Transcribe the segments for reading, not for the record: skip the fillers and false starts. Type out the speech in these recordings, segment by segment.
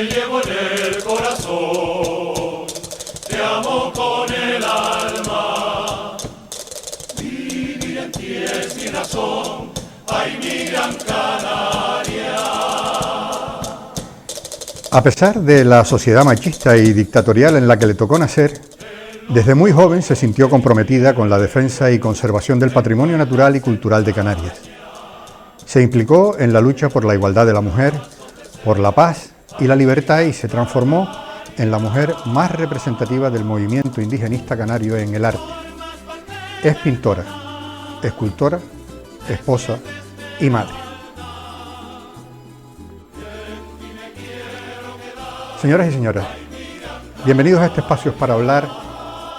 llevo en el corazón, te amo con el alma. Vivir en ti es mi razón, ay mi Gran Canaria. A pesar de la sociedad machista y dictatorial en la que le tocó nacer, desde muy joven se sintió comprometida con la defensa y conservación del patrimonio natural y cultural de Canarias. Se implicó en la lucha por la igualdad de la mujer, por la paz y la libertad y se transformó en la mujer más representativa del movimiento indigenista canario en el arte. Es pintora, escultora, esposa y madre. Señoras y señores, bienvenidos a este espacio para hablar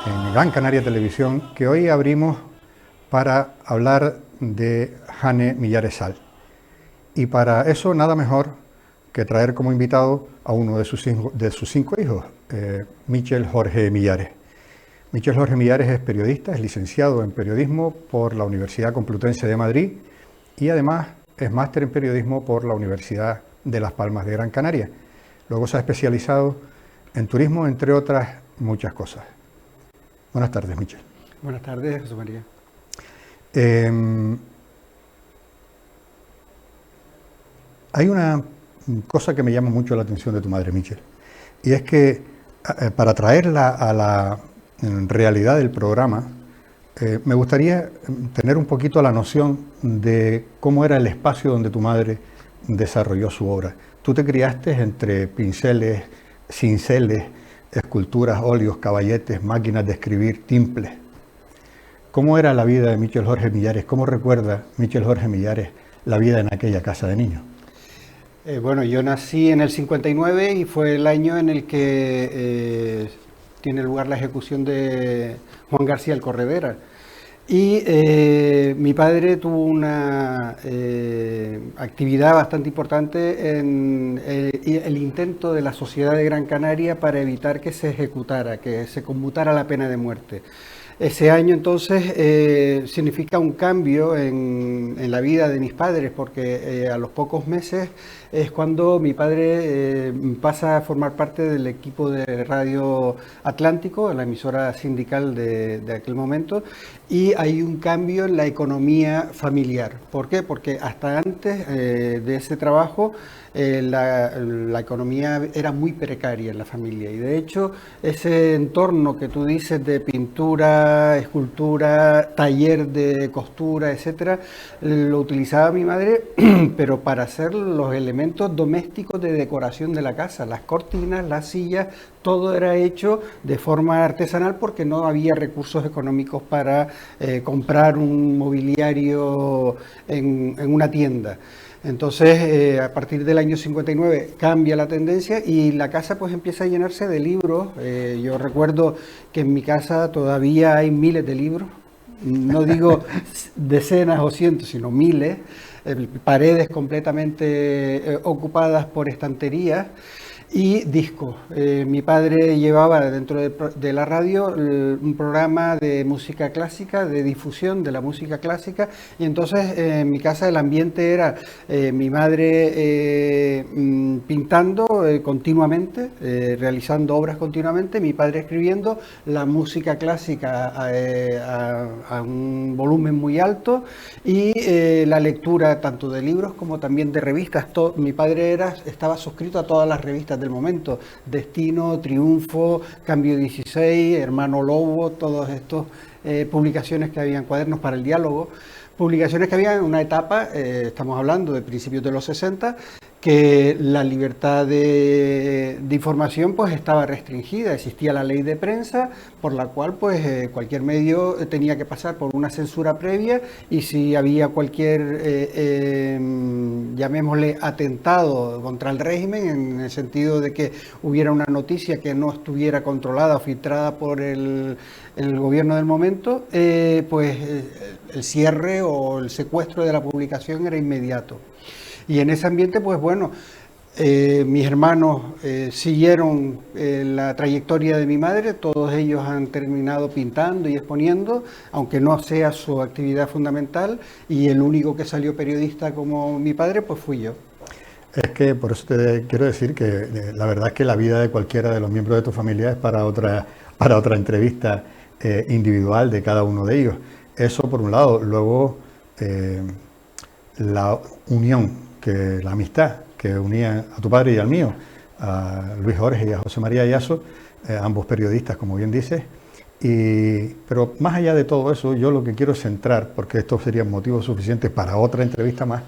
en Gran Canaria Televisión, que hoy abrimos para hablar de Jane Millares Sal. Y para eso nada mejor que traer como invitado a uno de sus cinco hijos, Michel Jorge Millares. Michel Jorge Millares es periodista, es licenciado en periodismo por la Universidad Complutense de Madrid y además es máster en periodismo por la Universidad de Las Palmas de Gran Canaria. Luego se ha especializado en turismo, entre otras muchas cosas. Buenas tardes, Michel. Buenas tardes, José María. Hay una cosa que me llama mucho la atención de tu madre, Michel, y es que para traerla a la realidad del programa, me gustaría tener un poquito la noción de cómo era el espacio donde tu madre desarrolló su obra. Tú te criaste entre pinceles, cinceles, esculturas, óleos, caballetes, máquinas de escribir, timples. ¿Cómo era la vida de Michel Jorge Millares? ¿Cómo recuerda Michel Jorge Millares la vida en aquella casa de niños? Bueno, yo nací en el 59 y fue el año en el que tiene lugar la ejecución de Juan García el Corredera. Y mi padre tuvo una actividad bastante importante en el intento de la Sociedad de Gran Canaria para evitar que se ejecutara, que se conmutara la pena de muerte. Ese año entonces significa un cambio en la vida de mis padres, porque a los pocos meses es cuando mi padre pasa a formar parte del equipo de Radio Atlántico, la emisora sindical de aquel momento, y hay un cambio en la economía familiar. ¿Por qué? Porque hasta antes de ese trabajo la economía era muy precaria en la familia y de hecho ese entorno que tú dices de pintura, escultura, taller de costura, etcétera, lo utilizaba mi madre pero para hacer los elementos domésticos de decoración de la casa, las cortinas, las sillas, todo era hecho de forma artesanal porque no había recursos económicos para comprar un mobiliario en una tienda. Entonces, a partir del año 59 cambia la tendencia y la casa pues empieza a llenarse de libros. Yo recuerdo que en mi casa todavía hay miles de libros, no digo decenas o cientos, sino miles, paredes completamente ocupadas por estanterías. Y discos. Mi padre llevaba dentro de la radio un programa de música clásica, de difusión de la música clásica, y entonces en mi casa el ambiente era mi madre pintando continuamente, realizando obras continuamente, mi padre escribiendo la música clásica a un volumen muy alto y la lectura tanto de libros como también de revistas. Mi padre estaba suscrito a todas las revistas del momento, Destino, Triunfo, Cambio 16, Hermano Lobo, todas estas publicaciones que habían, Cuadernos para el Diálogo, publicaciones que había en una etapa, estamos hablando de principios de los 60, que la libertad de información pues estaba restringida, existía la ley de prensa por la cual pues cualquier medio tenía que pasar por una censura previa y si había cualquier llamémosle atentado contra el régimen en el sentido de que hubiera una noticia que no estuviera controlada o filtrada por el gobierno del momento, pues el cierre o el secuestro de la publicación era inmediato. Y en ese ambiente, pues bueno, mis hermanos siguieron la trayectoria de mi madre, todos ellos han terminado pintando y exponiendo, aunque no sea su actividad fundamental, y el único que salió periodista como mi padre, pues fui yo. Es que por eso te quiero decir que la verdad es que la vida de cualquiera de los miembros de tu familia es para otra entrevista individual de cada uno de ellos. Eso por un lado. Luego, la unión, la amistad que unía a tu padre y al mío, a Luis Jorge y a José María Yasso, ambos periodistas, como bien dices. Pero más allá de todo eso, yo lo que quiero centrar, porque estos serían motivos suficientes para otra entrevista más,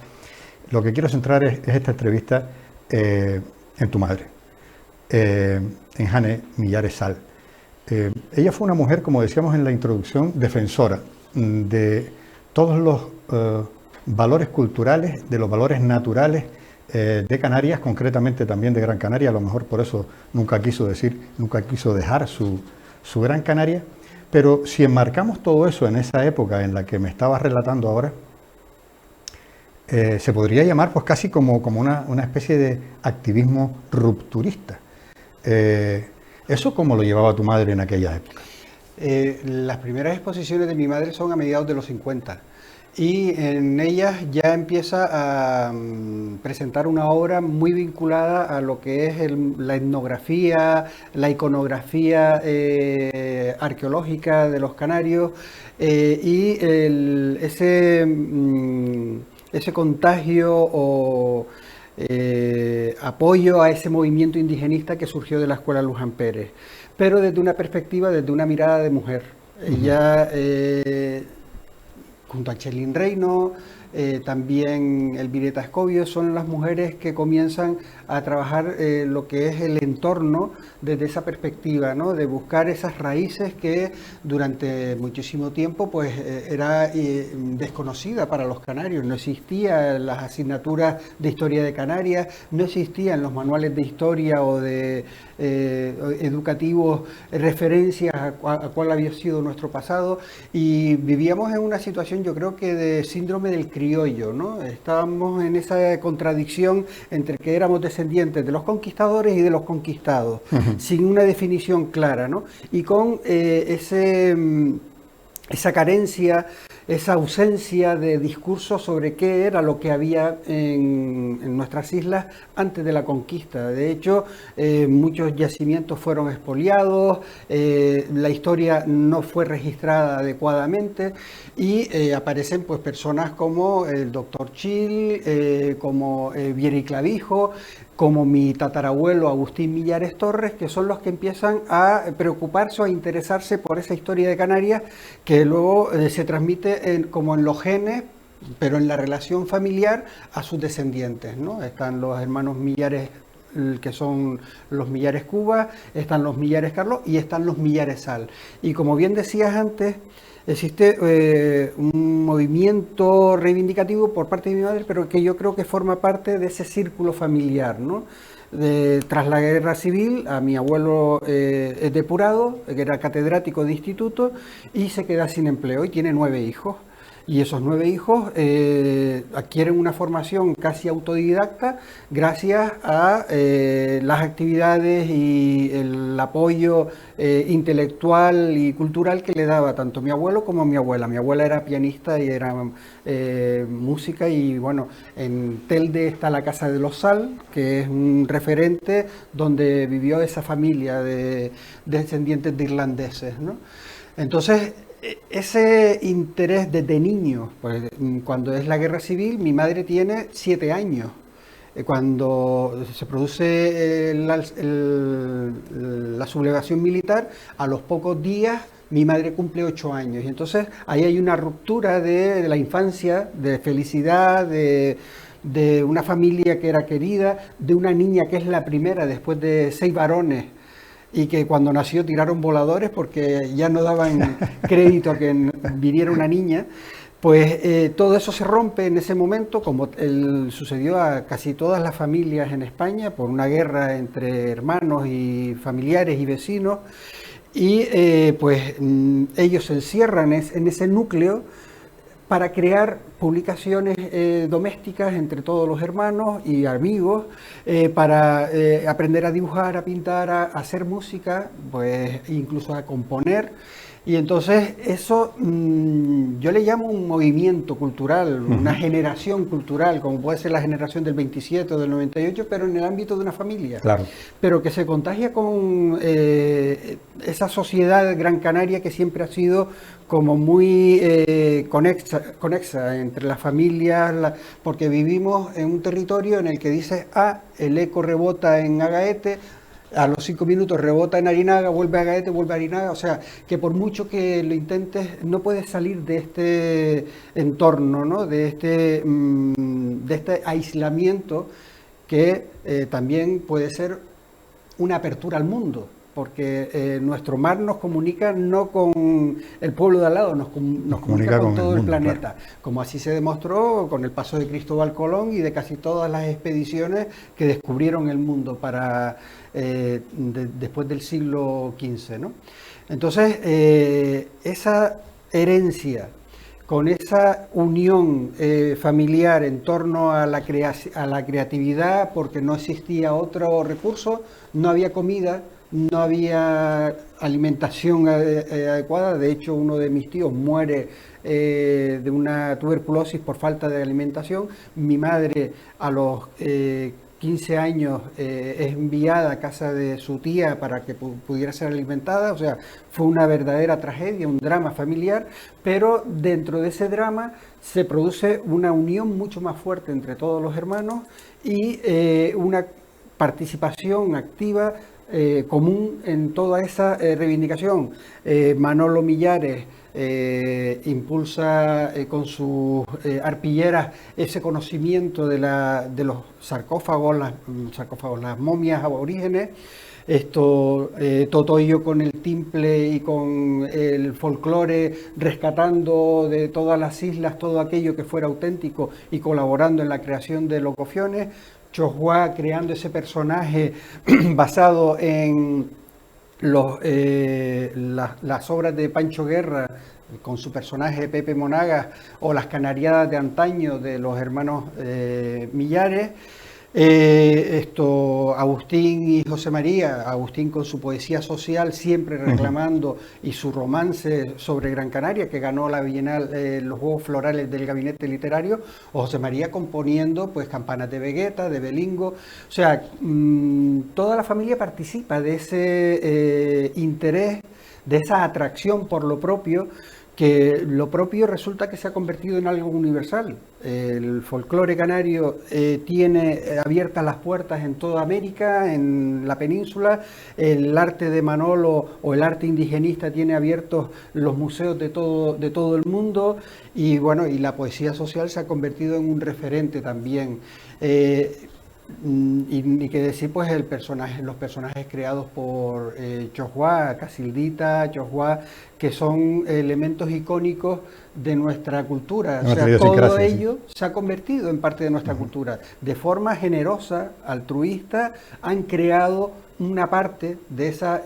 lo que quiero centrar es esta entrevista en tu madre, en Jane Millares Sal. Ella fue una mujer, como decíamos en la introducción, defensora de todos los valores culturales, de los valores naturales de Canarias, concretamente también de Gran Canaria. A lo mejor por eso nunca quiso dejar su Gran Canaria. Pero si enmarcamos todo eso en esa época en la que me estabas relatando ahora, se podría llamar pues casi como una especie de activismo rupturista. ¿Eso cómo lo llevaba tu madre en aquella época? Las primeras exposiciones de mi madre son a mediados de los 50 y en ellas ya empieza a presentar una obra muy vinculada a lo que es la etnografía, la iconografía arqueológica de los canarios y ese contagio o apoyo a ese movimiento indigenista que surgió de la Escuela Luján Pérez, pero desde una perspectiva, desde una mirada de mujer. Ella, junto a Chelín Reino, también Elvireta Escobio, son las mujeres que comienzan a trabajar lo que es el entorno desde esa perspectiva, ¿no? De buscar esas raíces que durante muchísimo tiempo pues era desconocida para los canarios. No existían las asignaturas de historia de Canarias, no existían los manuales de historia o de educativos referencias a cuál había sido nuestro pasado, y vivíamos en una situación, yo creo que de síndrome del criollo, ¿no? Estábamos en esa contradicción entre que éramos descendientes de los conquistadores y de los conquistados, sin una definición clara, ¿no? Y con esa carencia, esa ausencia de discurso sobre qué era lo que había en nuestras islas antes de la conquista. De hecho, muchos yacimientos fueron expoliados, la historia no fue registrada adecuadamente y aparecen pues personas como el doctor Chil, como Vieri Clavijo, como mi tatarabuelo Agustín Millares Torres, que son los que empiezan a preocuparse o a interesarse por esa historia de Canarias, que luego se transmite como en los genes, pero en la relación familiar a sus descendientes, ¿no? Están los hermanos Millares, que son los Millares Cuba, están los Millares Carlos y están los Millares Sal. Y como bien decías antes, existe un movimiento reivindicativo por parte de mi madre, pero que yo creo que forma parte de ese círculo familiar, ¿no? Tras la guerra civil, a mi abuelo es depurado, que era catedrático de instituto, y se queda sin empleo y tiene 9 hijos. Y esos 9 hijos adquieren una formación casi autodidacta gracias a las actividades y el apoyo intelectual y cultural que le daba tanto mi abuelo como mi abuela. Mi abuela era pianista y era música, y bueno, en Telde está la Casa de los Sal, que es un referente donde vivió esa familia de descendientes de irlandeses, ¿no? Entonces, ese interés desde niño, pues cuando es la guerra civil, mi madre tiene 7 años. Cuando se produce la sublevación militar, a los pocos días mi madre cumple 8 años. Y entonces ahí hay una ruptura de la infancia, de felicidad, de una familia que era querida, de una niña que es la primera después de 6 varones, y que cuando nació tiraron voladores porque ya no daban crédito a que viniera una niña. Pues todo eso se rompe en ese momento, como sucedió a casi todas las familias en España, por una guerra entre hermanos y familiares y vecinos, y pues ellos se encierran en ese núcleo para crear publicaciones domésticas entre todos los hermanos y amigos, para aprender a dibujar, a pintar, a hacer música, pues incluso a componer. Y entonces eso yo le llamo un movimiento cultural, una generación cultural, como puede ser la generación del 27 o del 98, pero en el ámbito de una familia. Claro. Pero que se contagia con esa sociedad Gran Canaria que siempre ha sido como muy conexa entre las familias, porque vivimos en un territorio en el que dices el eco rebota en Agaete, a los 5 minutos rebota en Arinaga, vuelve a Agaete, vuelve a Arinaga, o sea, que por mucho que lo intentes, no puedes salir de este entorno, ¿no? De este aislamiento que también puede ser una apertura al mundo, porque nuestro mar nos comunica no con el pueblo de al lado, nos comunica con todo el planeta, claro. Como así se demostró con el paso de Cristóbal Colón y de casi todas las expediciones que descubrieron el mundo después del siglo XV, ¿no? Entonces, esa herencia, con esa unión familiar en torno a la creatividad, porque no existía otro recurso, no había comida, no había alimentación adecuada. De hecho, uno de mis tíos muere de una tuberculosis por falta de alimentación. Mi madre a los 15 años es enviada a casa de su tía para que pudiera ser alimentada. O sea, fue una verdadera tragedia, un drama familiar, pero dentro de ese drama se produce una unión mucho más fuerte entre todos los hermanos y una participación activa común en toda esa reivindicación. Manolo Millares impulsa con sus arpilleras ese conocimiento de los sarcófagos, las momias aborígenes. Totoyo con el timple y con el folclore, rescatando de todas las islas todo aquello que fuera auténtico y colaborando en la creación de locofiones. Chohua creando ese personaje basado en las obras de Pancho Guerra, con su personaje Pepe Monagas, o las canariadas de antaño de los hermanos Millares. Agustín y José María, Agustín con su poesía social siempre reclamando y su romance sobre Gran Canaria, que ganó la Bienal, los Juegos Florales del Gabinete Literario, o José María componiendo pues Campanas de Vegueta, de Belingo. O sea, toda la familia participa de ese interés, de esa atracción por lo propio, que lo propio resulta que se ha convertido en algo universal. El folclore canario tiene abiertas las puertas en toda América, en la península. El arte de Manolo o el arte indigenista tiene abiertos los museos de todo el mundo, y bueno, y la poesía social se ha convertido en un referente también. Y que decir, pues los personajes creados por Chohua, Casildita, Chohua, que son elementos icónicos de nuestra cultura. O sea, todo ello se ha convertido en parte de nuestra cultura. De forma generosa, altruista, han creado una parte de esa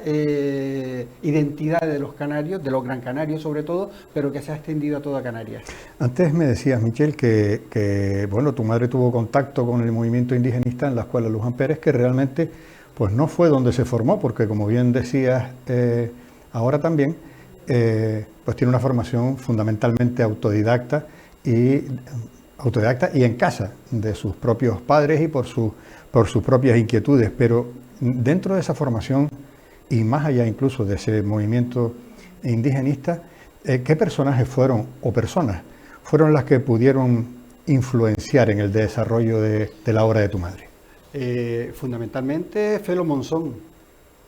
identidad de los canarios, de los gran canarios sobre todo, pero que se ha extendido a toda Canarias. Antes me decías, Michel, que bueno, tu madre tuvo contacto con el movimiento indigenista en la Escuela Luján Pérez, que realmente pues no fue donde se formó, porque como bien decías ahora también, pues tiene una formación fundamentalmente autodidacta y en casa de sus propios padres y por sus propias inquietudes, pero dentro de esa formación y más allá incluso de ese movimiento indigenista, ¿qué personajes fueron o personas fueron las que pudieron influenciar en el desarrollo de la obra de tu madre? Fundamentalmente Felo Monzón.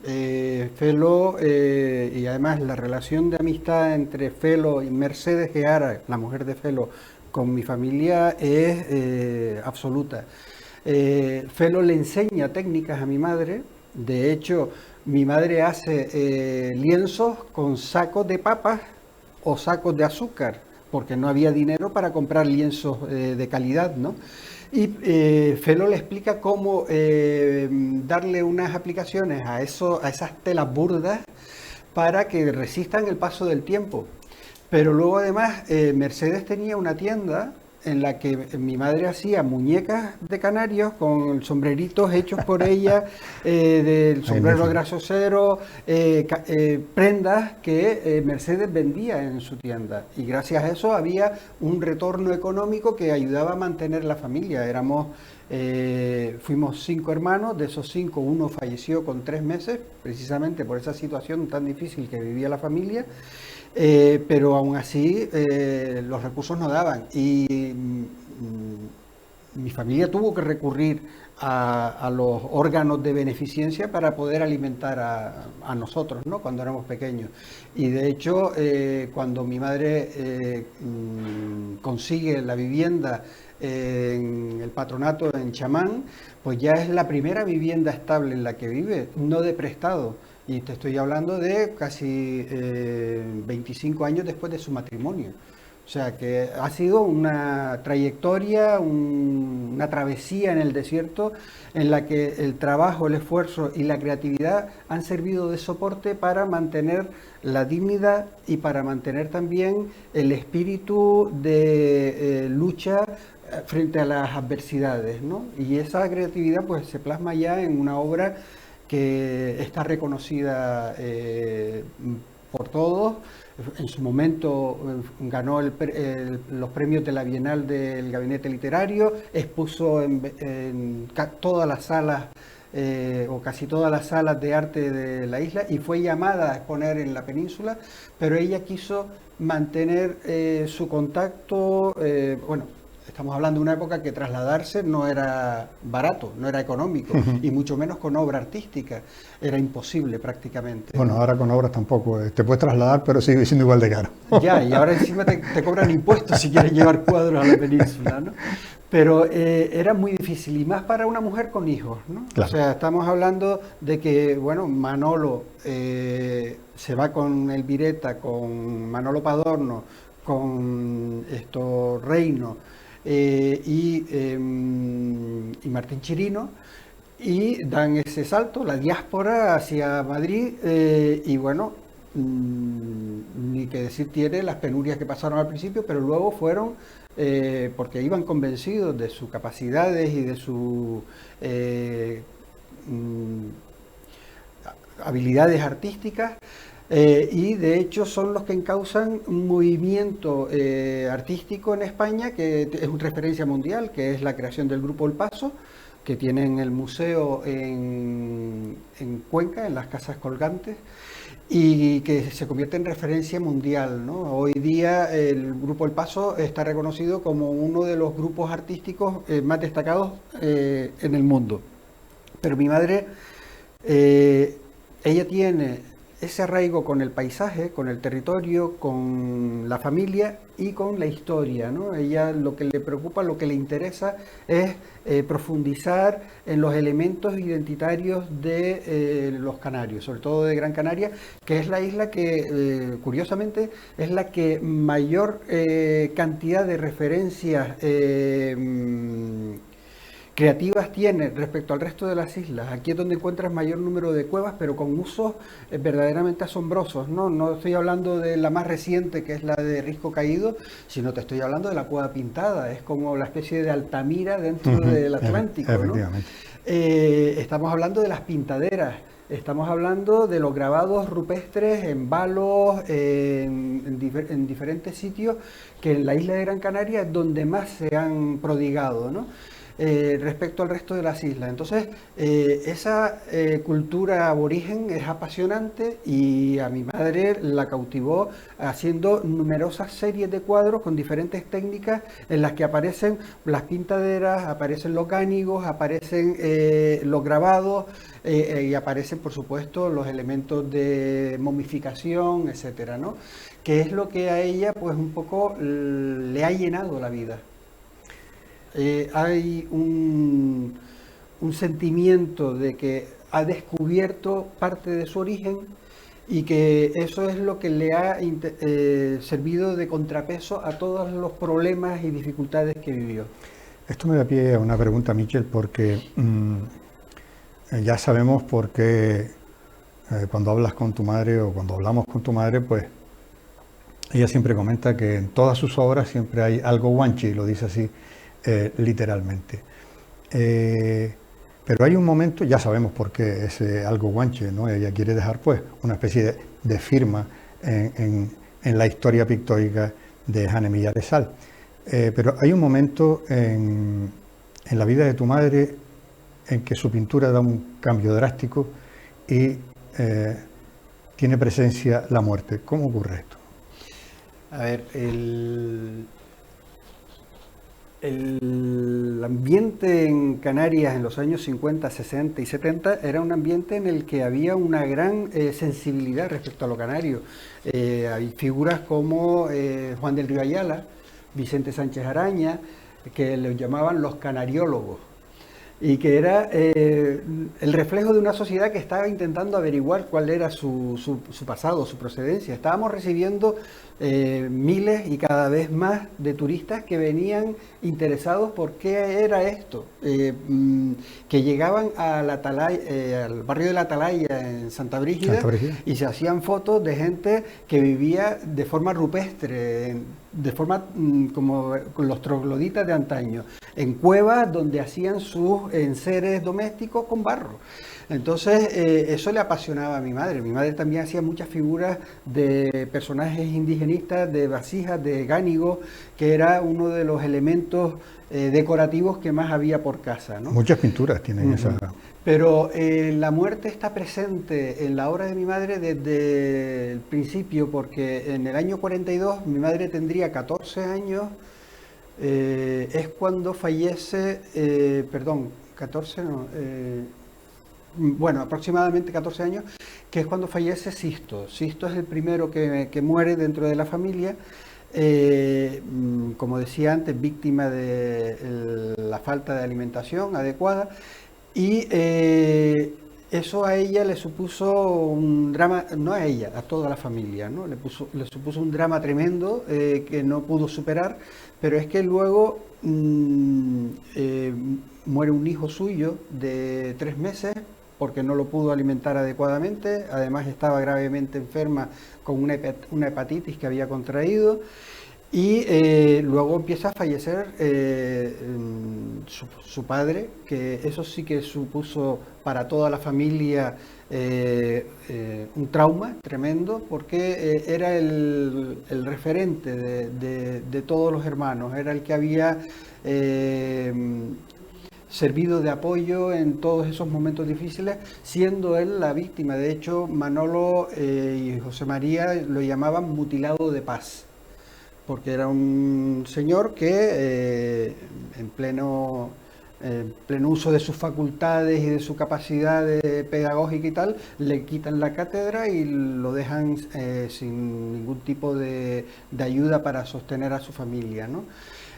Felo, y además la relación de amistad entre Felo y Mercedes Geara, la mujer de Felo, con mi familia es absoluta. Felo le enseña técnicas a mi madre. De hecho, mi madre hace lienzos con sacos de papas o sacos de azúcar, porque no había dinero para comprar lienzos de calidad, ¿no? Y Felo le explica cómo darle unas aplicaciones a esas telas burdas para que resistan el paso del tiempo. Pero luego además Mercedes tenía una tienda en la que mi madre hacía muñecas de canarios con sombreritos hechos por ella, del sombrero grasosero, prendas que Mercedes vendía en su tienda. Y gracias a eso había un retorno económico que ayudaba a mantener la familia. Fuimos 5 hermanos, de esos 5 uno falleció con 3 meses, precisamente por esa situación tan difícil que vivía la familia. Pero aún así los recursos no daban y mi familia tuvo que recurrir a los órganos de beneficencia para poder alimentar a nosotros, ¿no? Cuando éramos pequeños. Y de hecho, cuando mi madre consigue la vivienda en el patronato en Chamán, pues ya es la primera vivienda estable en la que vive, no de prestado. Y te estoy hablando de casi 25 años después de su matrimonio. O sea que ha sido una trayectoria, una travesía en el desierto en la que el trabajo, el esfuerzo y la creatividad han servido de soporte para mantener la dignidad y para mantener también el espíritu de lucha frente a las adversidades, ¿no? Y esa creatividad pues se plasma ya en una obra que está reconocida por todos. En su momento ganó los premios de la Bienal del Gabinete Literario, expuso en todas las salas o casi todas las salas de arte de la isla y fue llamada a exponer en la península, pero ella quiso mantener su contacto, estamos hablando de una época que trasladarse no era barato, no era económico, y mucho menos con obra artística. Era imposible prácticamente. Bueno, ahora con obras tampoco. Te puedes trasladar, pero sigue siendo igual de caro. Ya, y ahora encima te cobran impuestos si quieres llevar cuadros a la península, ¿no? Pero era muy difícil, y más para una mujer con hijos, ¿no? Claro. O sea, estamos hablando de que, bueno, Manolo se va con Elvireta, con Manolo Padorno, con Reino, y Martín Chirino, y dan ese salto, la diáspora hacia Madrid, y bueno, ni que decir tiene las penurias que pasaron al principio, pero luego fueron, porque iban convencidos de sus capacidades y de sus habilidades artísticas, y de hecho son los que encausan un movimiento artístico en España que es una referencia mundial, que es la creación del Grupo El Paso, que tienen el museo en Cuenca, en las Casas Colgantes, y que se convierte en referencia mundial, ¿no? Hoy día el Grupo El Paso está reconocido como uno de los grupos artísticos más destacados en el mundo. Pero mi madre, ella tiene ese arraigo con el paisaje, con el territorio, con la familia y con la historia, ¿no? Ella lo que le preocupa, lo que le interesa es profundizar en los elementos identitarios de los Canarios, sobre todo de Gran Canaria, que es la isla que, curiosamente, es la que mayor cantidad de referencias creativas tiene respecto al resto de las islas. Aquí es donde encuentras mayor número de cuevas, pero con usos verdaderamente asombrosos, ¿no? No estoy hablando de la más reciente, que es la de Risco Caído, sino te estoy hablando de la Cueva Pintada. Es como la especie de Altamira dentro del Atlántico, ¿no? Estamos hablando de las pintaderas. Estamos hablando de los grabados rupestres en balos, en diferentes sitios, que en la isla de Gran Canaria es donde más se han prodigado, ¿no? Respecto al resto de las islas. Entonces, esa cultura aborigen es apasionante y a mi madre la cautivó haciendo numerosas series de cuadros con diferentes técnicas en las que aparecen las pintaderas, aparecen los cánigos, aparecen los grabados y aparecen, por supuesto, los elementos de momificación, etcétera, ¿no? Que es lo que a ella, pues, un poco le ha llenado la vida. Hay un sentimiento de que ha descubierto parte de su origen y que eso es lo que le ha servido de contrapeso a todos los problemas y dificultades que vivió. Esto me da pie a una pregunta, Michel, porque ya sabemos por qué cuando hablas con tu madre o cuando hablamos con tu madre, pues ella siempre comenta que en todas sus obras siempre hay algo guanche, y lo dice así literalmente. Pero hay un momento, ya sabemos por qué ese algo guanche, ¿no? Ella quiere dejar pues una especie de firma en la historia pictórica de Jane Millares Sal. Pero hay un momento en la vida de tu madre en que su pintura da un cambio drástico y tiene presencia la muerte. ¿Cómo ocurre esto? A ver, el ambiente en Canarias en los años 50, 60 y 70 era un ambiente en el que había una gran sensibilidad respecto a lo canario. Hay figuras como Juan del Río Ayala, Vicente Sánchez Araña, que los llamaban los canariólogos, y que era el reflejo de una sociedad que estaba intentando averiguar cuál era su pasado, su procedencia. Estábamos recibiendo miles y cada vez más de turistas que venían interesados por qué era esto, que llegaban a la al barrio de la Atalaya en Santa Brígida, y se hacían fotos de gente que vivía de forma rupestre, de forma como con los trogloditas de antaño, en cuevas donde hacían sus enseres domésticos con barro. Entonces eso le apasionaba a mi madre. Mi madre también hacía muchas figuras de personajes indigenistas, de vasijas, de gánigo, que era uno de los elementos decorativos que más había por casa, ¿no? Muchas pinturas tienen esa... Pero la muerte está presente en la obra de mi madre desde el principio, porque en el año 42 mi madre tendría 14 años, es cuando fallece, perdón, 14 no, bueno, aproximadamente 14 años, que es cuando fallece Sisto. Sisto es el primero que muere dentro de la familia, como decía antes, víctima de la falta de alimentación adecuada, y eso a ella le supuso un drama, no a ella, a toda la familia, ¿no? Le supuso un drama tremendo que no pudo superar, pero es que luego muere un hijo suyo de 3 meses, porque no lo pudo alimentar adecuadamente, además estaba gravemente enferma con una hepatitis que había contraído, y luego empieza a fallecer su padre, que eso sí que supuso para toda la familia un trauma tremendo, porque era el referente de todos los hermanos, era el que había servido de apoyo en todos esos momentos difíciles, siendo él la víctima. De hecho, Manolo y José María lo llamaban mutilado de paz, porque era un señor que en pleno uso de sus facultades y de su capacidad pedagógica y tal, le quitan la cátedra y lo dejan sin ningún tipo de ayuda para sostener a su familia, ¿no?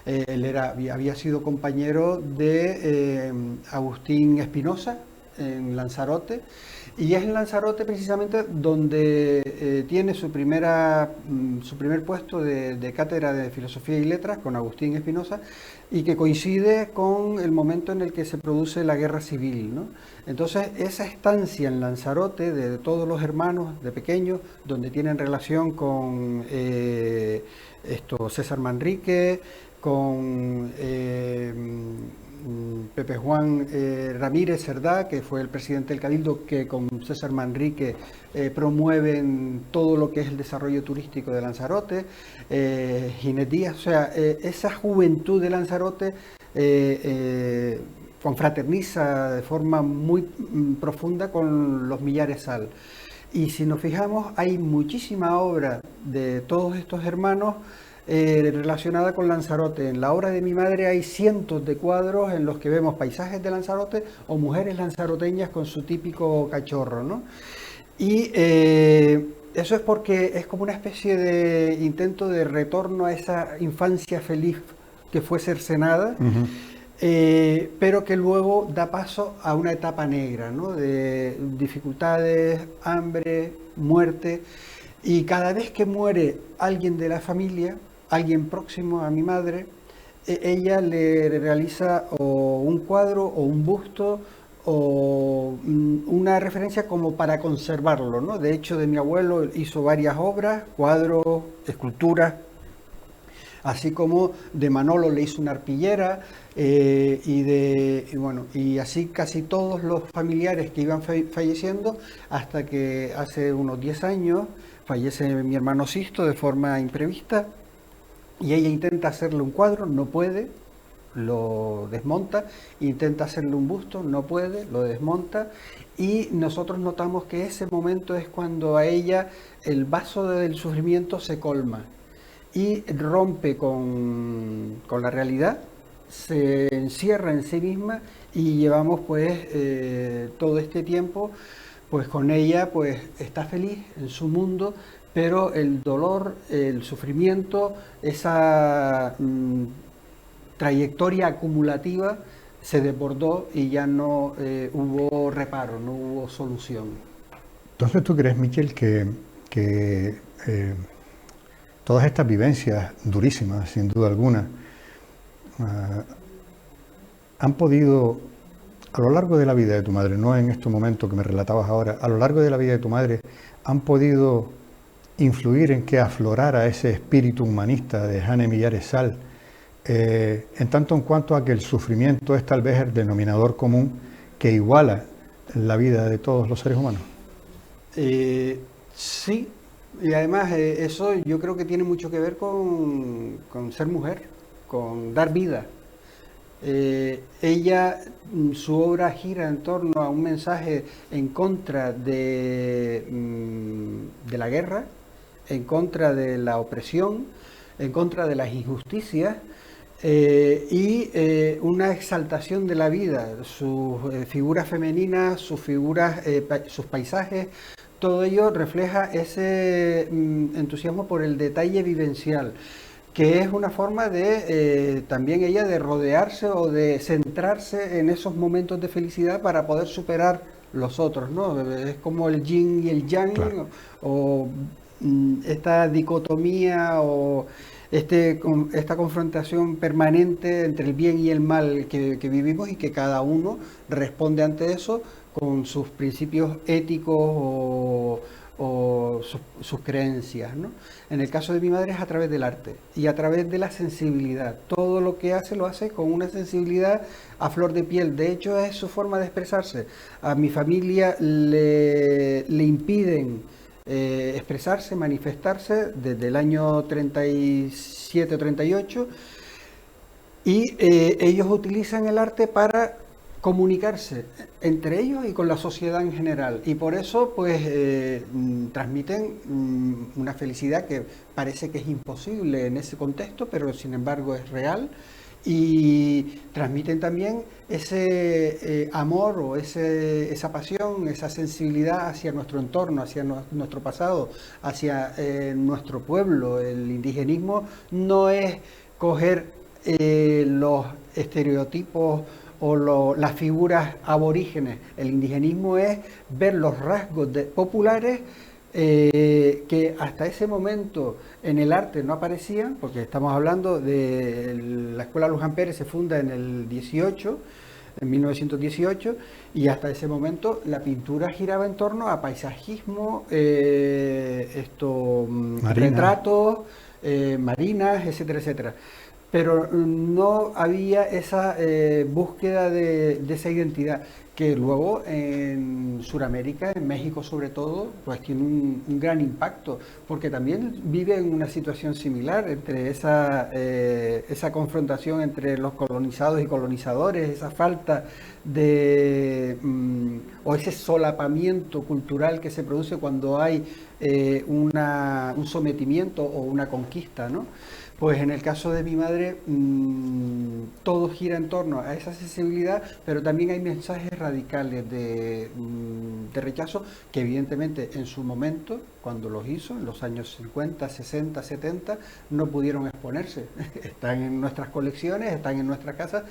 Él había sido compañero de Agustín Espinosa en Lanzarote, y es en Lanzarote precisamente donde tiene su primer puesto de cátedra de Filosofía y Letras con Agustín Espinosa, y que coincide con el momento en el que se produce la Guerra Civil, ¿no? Entonces esa estancia en Lanzarote de todos los hermanos de pequeños, donde tienen relación con César Manrique, con Pepe Juan Ramírez Cerdá, que fue el presidente del Cabildo, que con César Manrique promueven todo lo que es el desarrollo turístico de Lanzarote, Ginés Díaz, o sea, esa juventud de Lanzarote confraterniza de forma muy profunda con los Millares Sal. Y si nos fijamos, hay muchísima obra de todos estos hermanos relacionada con Lanzarote. En la obra de mi madre hay cientos de cuadros en los que vemos paisajes de Lanzarote o mujeres lanzaroteñas con su típico cachorro, ¿no? Y eso es porque es como una especie de intento de retorno a esa infancia feliz que fue cercenada, pero que luego da paso a una etapa negra, ¿no? De dificultades, hambre, muerte, y cada vez que muere alguien de la familia, alguien próximo a mi madre, ella le realiza o un cuadro o un busto o una referencia como para conservarlo, ¿no? De hecho, de mi abuelo hizo varias obras, cuadros, esculturas, así como de Manolo le hizo una arpillera, y así casi todos los familiares que iban falleciendo, hasta que hace unos 10 años fallece mi hermano Sisto de forma imprevista, y ella intenta hacerle un cuadro, no puede, lo desmonta, intenta hacerle un busto, no puede, lo desmonta, y nosotros notamos que ese momento es cuando a ella el vaso del sufrimiento se colma y rompe con la realidad, se encierra en sí misma, y llevamos pues todo este tiempo pues con ella, pues está feliz en su mundo, pero el dolor, el sufrimiento, esa trayectoria acumulativa se desbordó y ya no hubo reparo, no hubo solución. Entonces, ¿tú crees, Miquel, que todas estas vivencias durísimas, sin duda alguna, han podido, a lo largo de la vida de tu madre, no en este momento que me relatabas ahora, a lo largo de la vida de tu madre, han podido influir en que aflorara ese espíritu humanista de Jane Millares Sal, en tanto en cuanto a que el sufrimiento es tal vez el denominador común que iguala la vida de todos los seres humanos? Sí, y además eso yo creo que tiene mucho que ver con ser mujer, con dar vida. Ella, su obra gira en torno a un mensaje en contra de la guerra, en contra de la opresión, en contra de las injusticias, y una exaltación de la vida, sus figuras femeninas, sus figuras, sus paisajes, todo ello refleja ese entusiasmo por el detalle vivencial, que es una forma de también ella de rodearse o de centrarse en esos momentos de felicidad para poder superar los otros, ¿no? Es como el yin y el yang, claro, o esta dicotomía o esta confrontación permanente entre el bien y el mal que vivimos, y que cada uno responde ante eso con sus principios éticos o sus creencias, ¿no? En el caso de mi madre es a través del arte y a través de la sensibilidad. Todo lo que hace lo hace con una sensibilidad a flor de piel. De hecho, es su forma de expresarse. A mi familia le impiden expresarse, manifestarse desde el año 37 o 38, y ellos utilizan el arte para comunicarse entre ellos y con la sociedad en general, y por eso pues transmiten una felicidad que parece que es imposible en ese contexto, pero sin embargo es real, y transmiten también ese amor o esa pasión, esa sensibilidad hacia nuestro entorno, hacia nuestro pasado, hacia nuestro pueblo. El indigenismo no es coger los estereotipos o las figuras aborígenes. El indigenismo es ver los rasgos populares que hasta ese momento en el arte no aparecían, porque estamos hablando de la Escuela Luján Pérez, se funda en el 18, en 1918, y hasta ese momento la pintura giraba en torno a paisajismo, retratos, marinas, etcétera, etcétera. Pero no había esa búsqueda de esa identidad, que luego en Sudamérica, en México sobre todo, pues tiene un gran impacto, porque también vive en una situación similar entre esa confrontación entre los colonizados y colonizadores, esa falta de o ese solapamiento cultural que se produce cuando hay un sometimiento o una conquista, ¿no? Pues en el caso de mi madre todo gira en torno a esa sensibilidad, pero también hay mensajes radicales de rechazo que evidentemente en su momento, cuando los hizo, en los años 50, 60, 70, no pudieron exponerse. Están en nuestras colecciones, están en nuestra casa,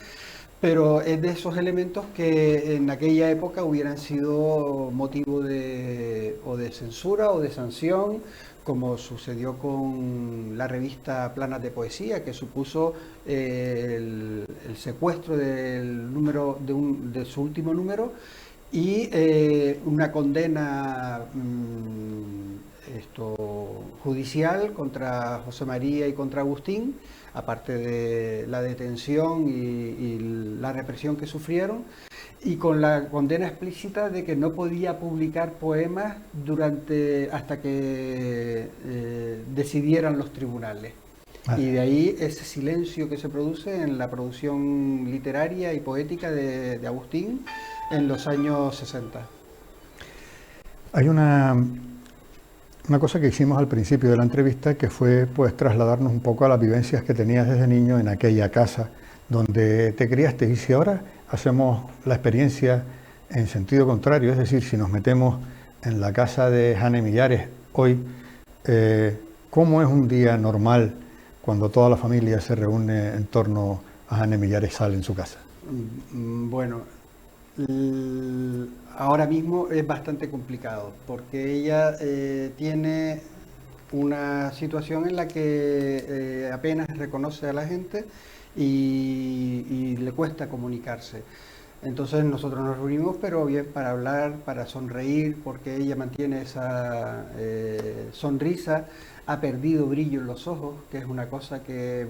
pero es de esos elementos que en aquella época hubieran sido motivo de censura o de sanción, como sucedió con la revista Planas de Poesía, que supuso el secuestro del número de su último número y una condena judicial contra José María y contra Agustín, aparte de la detención y la represión que sufrieron, y con la condena explícita de que no podía publicar poemas hasta que decidieran los tribunales. Y de ahí ese silencio que se produce en la producción literaria y poética de Agustín en los años 60. Hay una cosa que hicimos al principio de la entrevista, que fue pues trasladarnos un poco a las vivencias que tenías desde niño en aquella casa donde te criaste. Y si ahora hacemos la experiencia en sentido contrario, es decir, si nos metemos en la casa de Jane Millares hoy, ¿cómo es un día normal cuando toda la familia se reúne en torno a Jane Millares Sal en su casa? Bueno, ahora mismo es bastante complicado porque ella tiene una situación en la que apenas reconoce a la gente y le cuesta comunicarse. Entonces nosotros nos reunimos, pero bien para hablar, para sonreír, porque ella mantiene esa sonrisa, ha perdido brillo en los ojos, que es una cosa que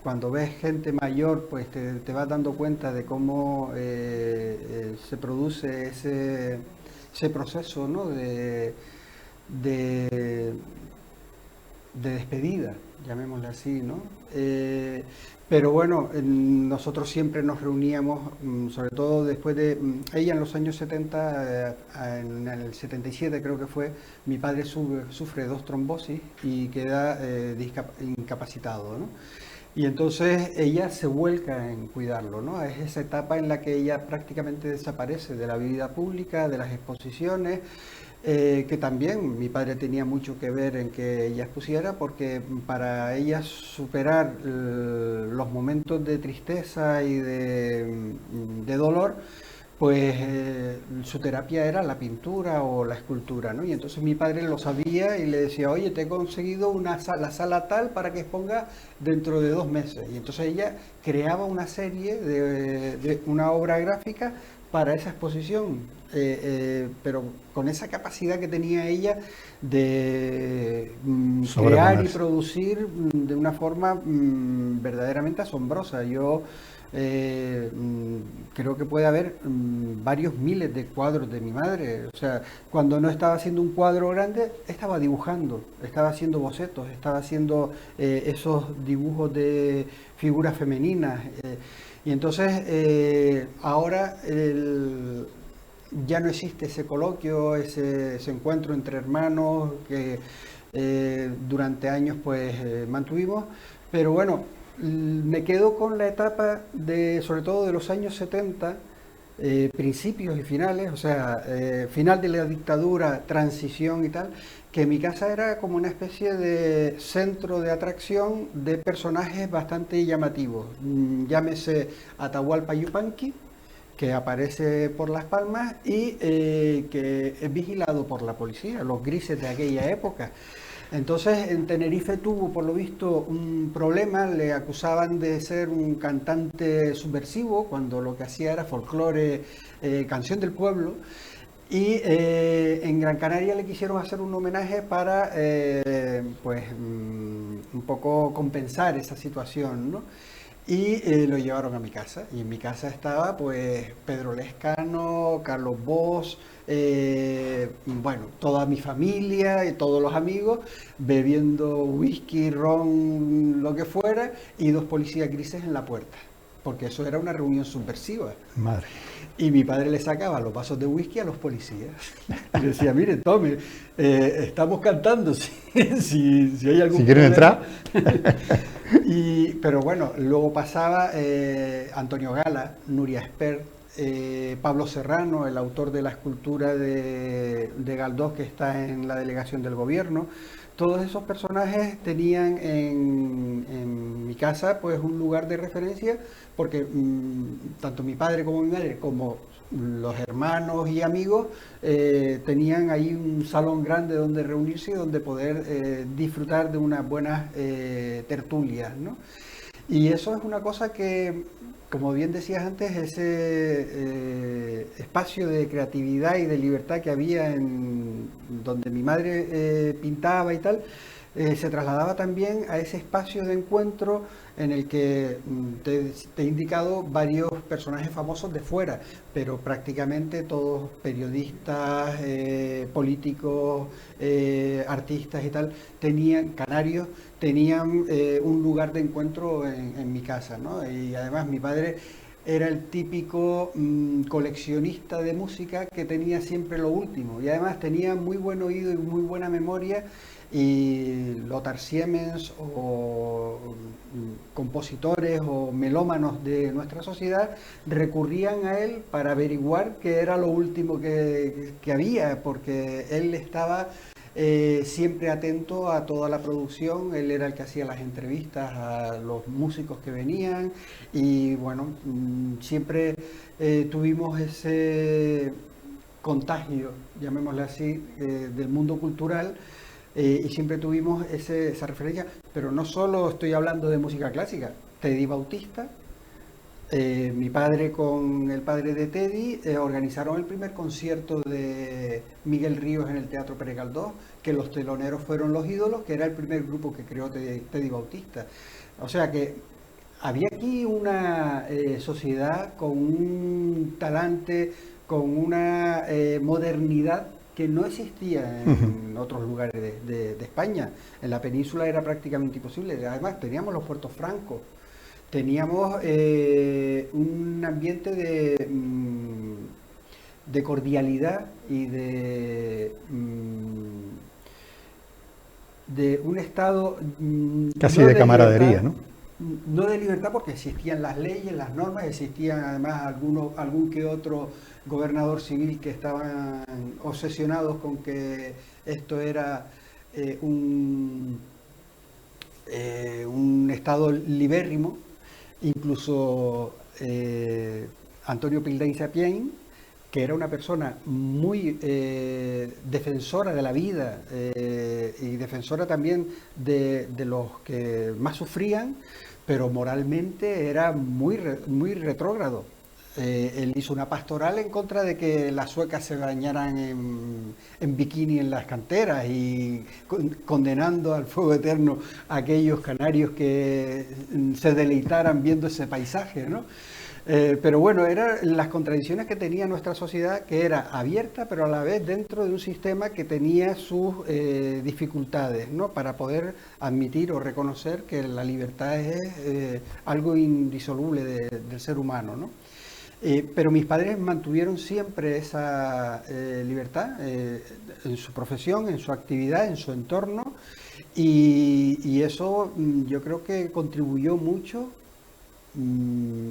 cuando ves gente mayor, pues te vas dando cuenta de cómo se produce ese proceso, ¿no? de despedida, llamémosle así, ¿no? Pero bueno, nosotros siempre nos reuníamos, sobre todo después de... Ella en los años 70, en el 77 creo que fue, mi padre sufre 2 trombosis y queda incapacitado, ¿no? Y entonces ella se vuelca en cuidarlo, ¿no? Es esa etapa en la que ella prácticamente desaparece de la vida pública, de las exposiciones, que también mi padre tenía mucho que ver en que ella expusiera, porque para ella superar los momentos de tristeza y de dolor, pues su terapia era la pintura o la escultura, ¿no? Y entonces mi padre lo sabía y le decía, oye, te he conseguido la sala tal para que exponga dentro de 2 meses. Y entonces ella creaba una serie de una obra gráfica para esa exposición, pero con esa capacidad que tenía ella de crear y producir de una forma verdaderamente asombrosa. Yo creo que puede haber varios miles de cuadros de mi madre. O sea, cuando no estaba haciendo un cuadro grande, estaba dibujando, estaba haciendo bocetos, estaba haciendo esos dibujos de figuras femeninas. Y entonces ahora ya no existe ese coloquio, ese encuentro entre hermanos que durante años pues mantuvimos, pero bueno, me quedo con la etapa sobre todo de los años 70, principios y finales, o sea, final de la dictadura, transición y tal, que mi casa era como una especie de centro de atracción de personajes bastante llamativos. Llámese Atahualpa Yupanqui, que aparece por Las Palmas y que es vigilado por la policía, los grises de aquella época. Entonces en Tenerife tuvo por lo visto un problema, le acusaban de ser un cantante subversivo cuando lo que hacía era folclore, canción del pueblo, y en Gran Canaria le quisieron hacer un homenaje para pues un poco compensar esa situación, ¿no? Y lo llevaron a mi casa, y en mi casa estaba pues Pedro Lescano, Carlos Bosch, bueno, toda mi familia y todos los amigos bebiendo whisky, ron, lo que fuera, y 2 policías grises en la puerta, porque eso era una reunión subversiva. Madre. Y mi padre le sacaba los vasos de whisky a los policías. Y decía, mire, tome, estamos cantando, si hay algún si quieren problema. entrar. Pero bueno, luego pasaba Antonio Gala, Nuria Espert, Pablo Serrano, el autor de la escultura de Galdós que está en la delegación del gobierno, todos esos personajes tenían en mi casa pues un lugar de referencia porque tanto mi padre como mi madre como los hermanos y amigos tenían ahí un salón grande donde reunirse y donde poder disfrutar de unas buenas tertulias, ¿no? Y eso es una cosa que, como bien decías antes, ese espacio de creatividad y de libertad que había en donde mi madre pintaba y tal, se trasladaba también a ese espacio de encuentro en el que te he indicado varios personajes famosos de fuera, pero prácticamente todos periodistas, políticos, artistas y tal, canarios, tenían un lugar de encuentro en mi casa, ¿no? Y además mi padre era el típico coleccionista de música que tenía siempre lo último y además tenía muy buen oído y muy buena memoria. Y Lothar Siemens o compositores o melómanos de nuestra sociedad recurrían a él para averiguar qué era lo último que había, porque él estaba siempre atento a toda la producción, él era el que hacía las entrevistas a los músicos que venían y bueno, siempre tuvimos ese contagio, llamémosle así, del mundo cultural. Y siempre tuvimos esa referencia, pero no solo estoy hablando de música clásica. Teddy Bautista, mi padre con el padre de Teddy organizaron el primer concierto de Miguel Ríos en el Teatro Pérez Galdós, que los teloneros fueron Los Ídolos, que era el primer grupo que creó Teddy Bautista. O sea que había aquí una sociedad con un talante, con una modernidad que no existía en otros lugares de España. En la península era prácticamente imposible. Además, teníamos los puertos francos, teníamos un ambiente de cordialidad y de un estado casi no de camaradería, libertad, ¿no? No de libertad porque existían las leyes, las normas, existían además algún que otro gobernador civil que estaban obsesionados con que esto era un estado libérrimo, incluso Antonio Pildain Sapien, que era una persona muy defensora de la vida y defensora también de los que más sufrían, pero moralmente era muy retrógrado. Él hizo una pastoral en contra de que las suecas se bañaran en bikini en las canteras y condenando al fuego eterno a aquellos canarios que se deleitaran viendo ese paisaje, ¿no? Pero bueno, eran las contradicciones que tenía nuestra sociedad, que era abierta, pero a la vez dentro de un sistema que tenía sus dificultades, ¿no? Para poder admitir o reconocer que la libertad es algo indisoluble del ser humano, ¿no? Pero mis padres mantuvieron siempre esa libertad en su profesión, en su actividad, en su entorno, y eso yo creo que contribuyó mucho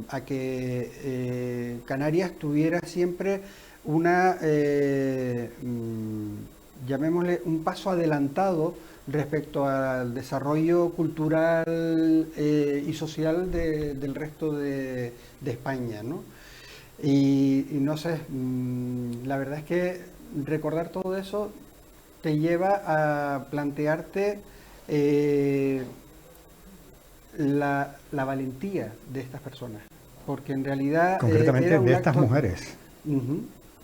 a que Canarias tuviera siempre llamémosle, un paso adelantado respecto al desarrollo cultural y social del resto de España, ¿no? Y no sé, la verdad es que recordar todo eso te lleva a plantearte la valentía de estas personas, porque en realidad concretamente era un de estas acto, mujeres,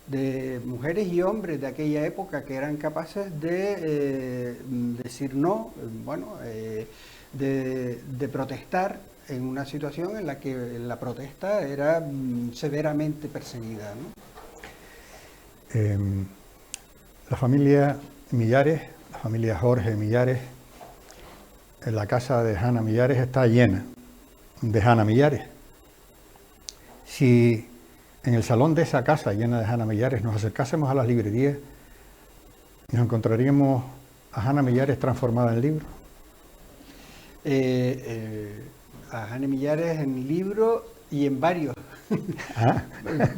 de mujeres y hombres de aquella época que eran capaces de decir no, bueno, de protestar en una situación en la que la protesta era severamente perseguida, ¿no? La familia Millares, la familia Jorge Millares, en la casa de Jana Millares está llena de Jana Millares. Si en el salón de esa casa llena de Jana Millares nos acercásemos a las librerías, nos encontraríamos a Jana Millares transformada en libro. A Jana Millares en libro y en varios.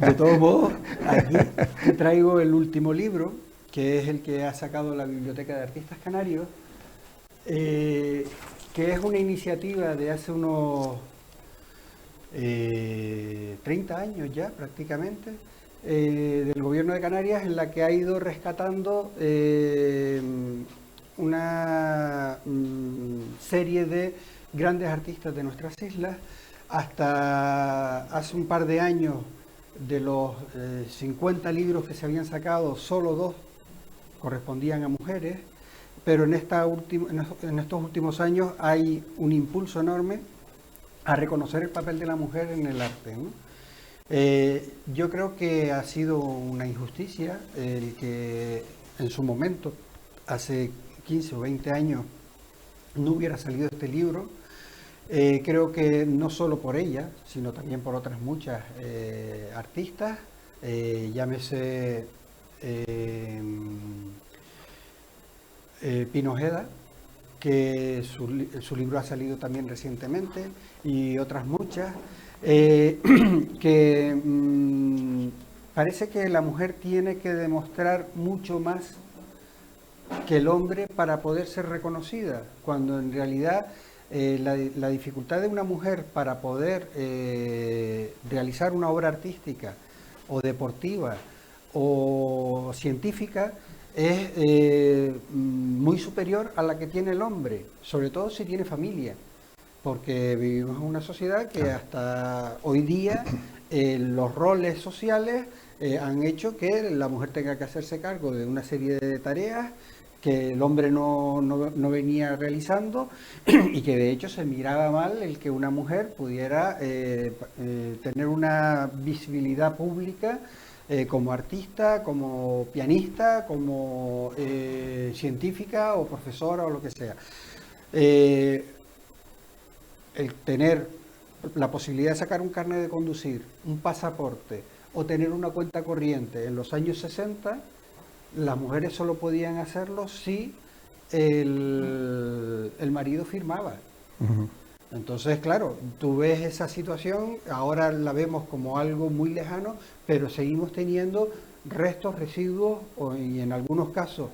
De todos modos, aquí te traigo el último libro, que es el que ha sacado la Biblioteca de Artistas Canarios, que es una iniciativa de hace unos 30 años ya prácticamente, del gobierno de Canarias, en la que ha ido rescatando una serie de grandes artistas de nuestras islas. Hasta hace un par de años, de los 50 libros que se habían sacado, solo 2 correspondían a mujeres, pero en estos últimos años hay un impulso enorme a reconocer el papel de la mujer en el arte, ¿no? Yo creo que ha sido una injusticia el que en su momento, hace 15 o 20 años, no hubiera salido este libro. Creo que no solo por ella, sino también por otras muchas artistas, llámese Pino Ojeda, que su libro ha salido también recientemente, y otras muchas, que parece que la mujer tiene que demostrar mucho más que el hombre para poder ser reconocida, cuando en realidad la dificultad de una mujer para poder realizar una obra artística o deportiva o científica es muy superior a la que tiene el hombre, sobre todo si tiene familia, porque vivimos en una sociedad que hasta hoy día los roles sociales han hecho que la mujer tenga que hacerse cargo de una serie de tareas que el hombre no venía realizando, y que de hecho se miraba mal el que una mujer pudiera tener una visibilidad pública como artista, como pianista, como científica o profesora o lo que sea. El tener la posibilidad de sacar un carnet de conducir, un pasaporte o tener una cuenta corriente en los años 60, las mujeres solo podían hacerlo si el marido firmaba. Uh-huh. Entonces, claro, tú ves esa situación, ahora la vemos como algo muy lejano, pero seguimos teniendo restos, residuos y en algunos casos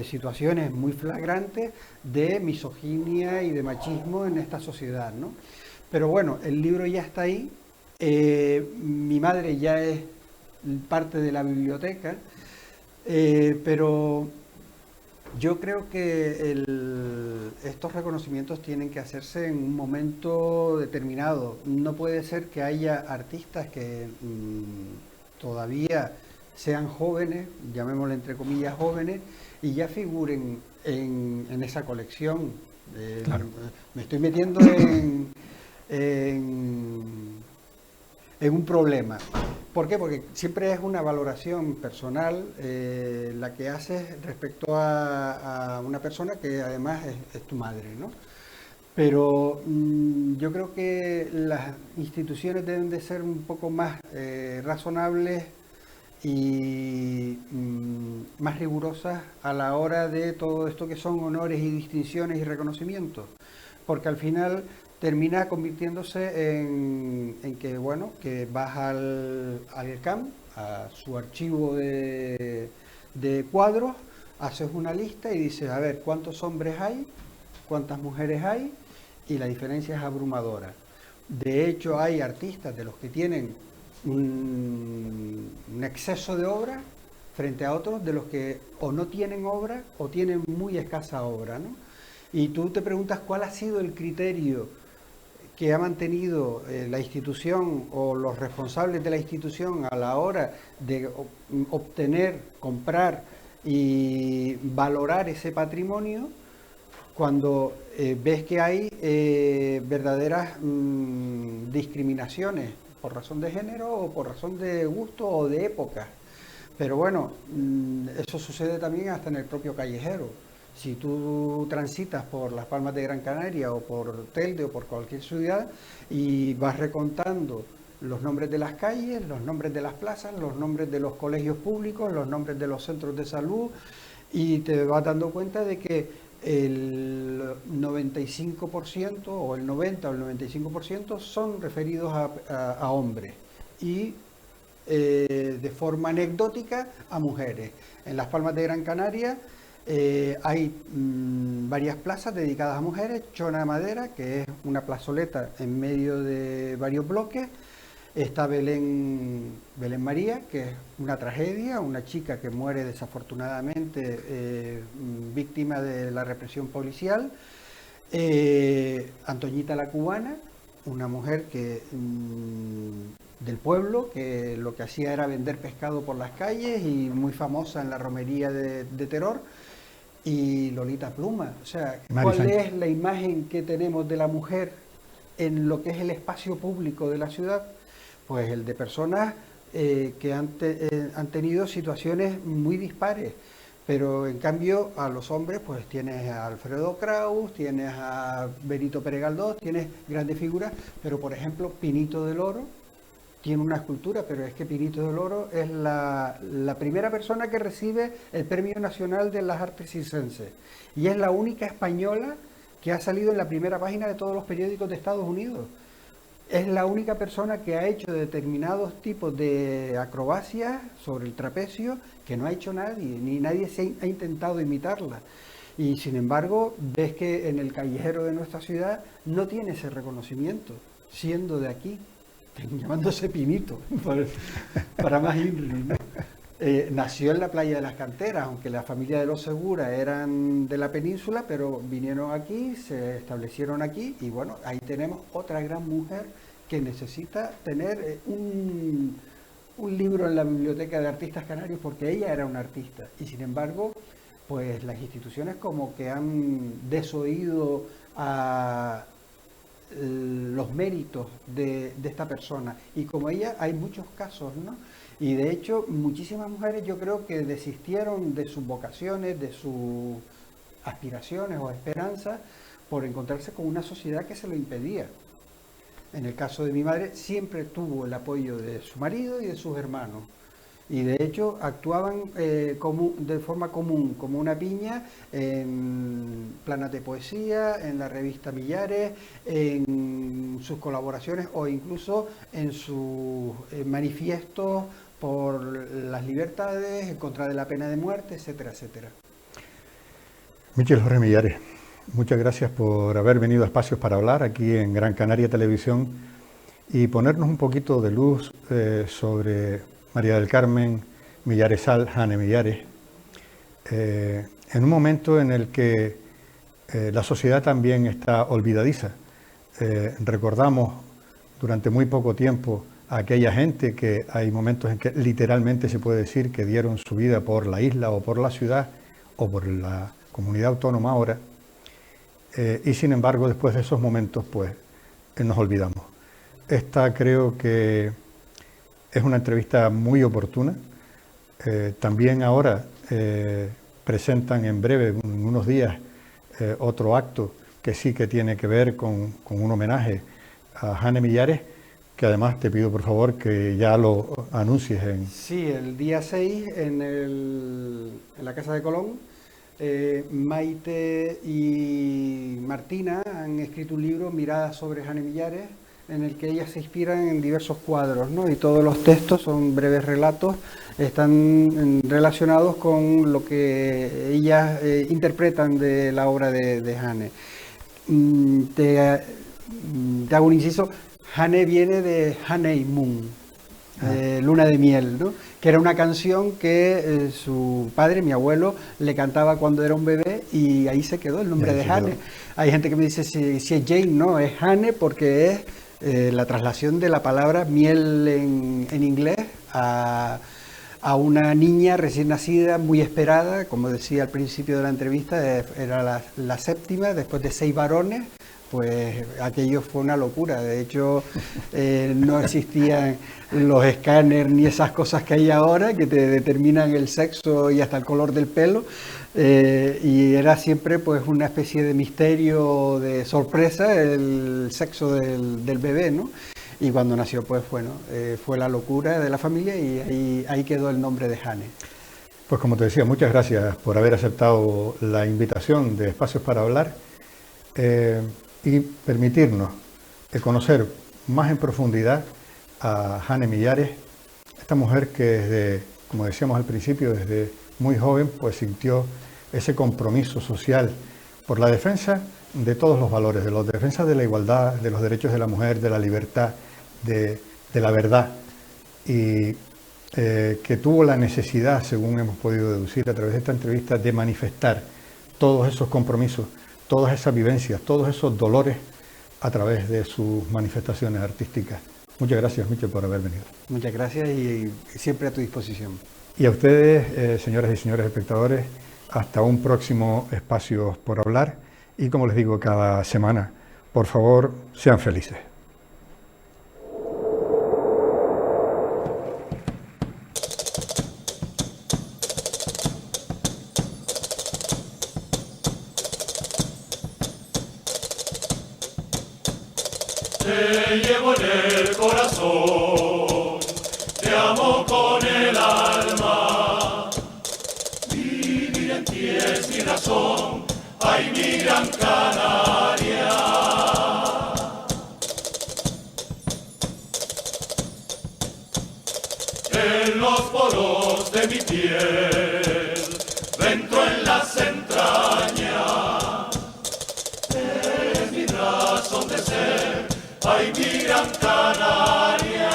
situaciones muy flagrantes de misoginia y de machismo en esta sociedad, ¿no? Pero bueno, el libro ya está ahí, mi madre ya es parte de la biblioteca, pero yo creo que estos reconocimientos tienen que hacerse en un momento determinado. No puede ser que haya artistas que todavía sean jóvenes, llamémosle entre comillas jóvenes, y ya figuren en esa colección. Claro. Me estoy metiendo en un problema. ¿Por qué? Porque siempre es una valoración personal la que haces respecto a una persona que además es tu madre, ¿no? Pero yo creo que las instituciones deben de ser un poco más razonables y más rigurosas a la hora de todo esto que son honores y distinciones y reconocimientos, porque al final termina convirtiéndose en que, bueno, que vas al IRCAM, a su archivo de cuadros, haces una lista y dices, a ver, ¿cuántos hombres hay? ¿Cuántas mujeres hay? Y la diferencia es abrumadora. De hecho, hay artistas de los que tienen un exceso de obra frente a otros de los que o no tienen obra o tienen muy escasa obra, ¿no? Y tú te preguntas cuál ha sido el criterio que ha mantenido la institución o los responsables de la institución a la hora de obtener, comprar y valorar ese patrimonio, cuando ves que hay verdaderas discriminaciones por razón de género o por razón de gusto o de época. Pero bueno, eso sucede también hasta en el propio callejero. Si tú transitas por Las Palmas de Gran Canaria o por Telde o por cualquier ciudad y vas recontando los nombres de las calles, los nombres de las plazas, los nombres de los colegios públicos, los nombres de los centros de salud, y te vas dando cuenta de que el 95% o el 90 o el 95% son referidos a hombres y de forma anecdótica a mujeres. En Las Palmas de Gran Canaria Hay varias plazas dedicadas a mujeres, Chona Madera, que es una plazoleta en medio de varios bloques. Está Belén María, que es una tragedia, una chica que muere desafortunadamente víctima de la represión policial. Antoñita la Cubana, una mujer del pueblo, que lo que hacía era vender pescado por las calles y muy famosa en la romería de Teror. Y Lolita Pluma, o sea, ¿cuál es la imagen que tenemos de la mujer en lo que es el espacio público de la ciudad? Pues el de personas que han tenido situaciones muy dispares, pero en cambio a los hombres pues tienes a Alfredo Kraus, tienes a Benito Pérez Galdós, tienes grandes figuras, pero por ejemplo Pinito del Oro tiene una escultura, pero es que Pinito del Oro es la primera persona que recibe el Premio Nacional de las Artes Circenses y es la única española que ha salido en la primera página de todos los periódicos de Estados Unidos. Es la única persona que ha hecho determinados tipos de acrobacias sobre el trapecio que no ha hecho nadie, ni nadie ha intentado imitarla. Y sin embargo, ves que en el callejero de nuestra ciudad no tiene ese reconocimiento, siendo de aquí, llamándose Pinito, para más INRI, ¿no? Nació en la playa de las Canteras, aunque la familia de los Segura eran de la península, pero vinieron aquí, se establecieron aquí y bueno, ahí tenemos otra gran mujer que necesita tener un libro en la biblioteca de artistas canarios porque ella era una artista y sin embargo, pues las instituciones como que han desoído a los méritos de esta persona y como ella hay muchos casos, ¿no? Y de hecho muchísimas mujeres yo creo que desistieron de sus vocaciones, de sus aspiraciones o esperanzas por encontrarse con una sociedad que se lo impedía. En el caso de mi madre siempre tuvo el apoyo de su marido y de sus hermanos y de hecho actuaban de forma común, como una piña, en planas de poesía, en la revista Millares, en sus colaboraciones o incluso en sus manifiestos por las libertades, en contra de la pena de muerte, etcétera, etcétera. Michel Jorge Millares, muchas gracias por haber venido a Espacios para Hablar aquí en Gran Canaria Televisión y ponernos un poquito de luz sobre María del Carmen Millares Sal, Jane Millares, en un momento en el que la sociedad también está olvidadiza. Recordamos durante muy poco tiempo a aquella gente que hay momentos en que literalmente se puede decir que dieron su vida por la isla o por la ciudad o por la comunidad autónoma ahora, y sin embargo después de esos momentos pues nos olvidamos. Esta creo que es una entrevista muy oportuna. También ahora presentan en breve, en unos días, otro acto que sí que tiene que ver con un homenaje a Jane Millares, que además te pido por favor que ya lo anuncies en... Sí, el día 6 en la Casa de Colón. Maite y Martina han escrito un libro, Miradas sobre Jane Millares, en el que ellas se inspiran en diversos cuadros, ¿no? Y todos los textos son breves relatos, están relacionados con lo que ellas interpretan de la obra de Jane. Te hago un inciso, Jane viene de Honeymoon, Luna de Miel, ¿no? Que era una canción que su padre, mi abuelo, le cantaba cuando era un bebé y ahí se quedó el nombre de Jane. Hay gente que me dice si es Jane, no, es Jane porque es la traslación de la palabra miel en inglés a una niña recién nacida, muy esperada, como decía al principio de la entrevista, era la séptima, después de 6 varones, pues aquello fue una locura. De hecho, no existían los escáneres ni esas cosas que hay ahora, que te determinan el sexo y hasta el color del pelo, y era siempre pues una especie de misterio, de sorpresa, el sexo del bebé, ¿no? Y cuando nació, pues bueno, fue la locura de la familia y ahí quedó el nombre de Jane. Pues como te decía, muchas gracias por haber aceptado la invitación de Espacios para Hablar y permitirnos conocer más en profundidad a Jane Millares, esta mujer que desde, como decíamos al principio, desde muy joven, pues sintió ese compromiso social por la defensa de todos los valores, de la defensa de la igualdad, de los derechos de la mujer, de la libertad, de la verdad, y que tuvo la necesidad, según hemos podido deducir a través de esta entrevista, de manifestar todos esos compromisos, todas esas vivencias, todos esos dolores a través de sus manifestaciones artísticas. Muchas gracias, Michel, por haber venido. Muchas gracias y siempre a tu disposición. Y a ustedes, señoras y señores espectadores, hasta un próximo Espacios por Hablar. Y como les digo cada semana, por favor, sean felices. Te llevo en el corazón, te amo con el alma. Vivir en ti es mi razón, ay mi gran Canaria. En los poros de mi piel, dentro en las entrañas, es mi razón de ser. Ay, mi gran Canaria.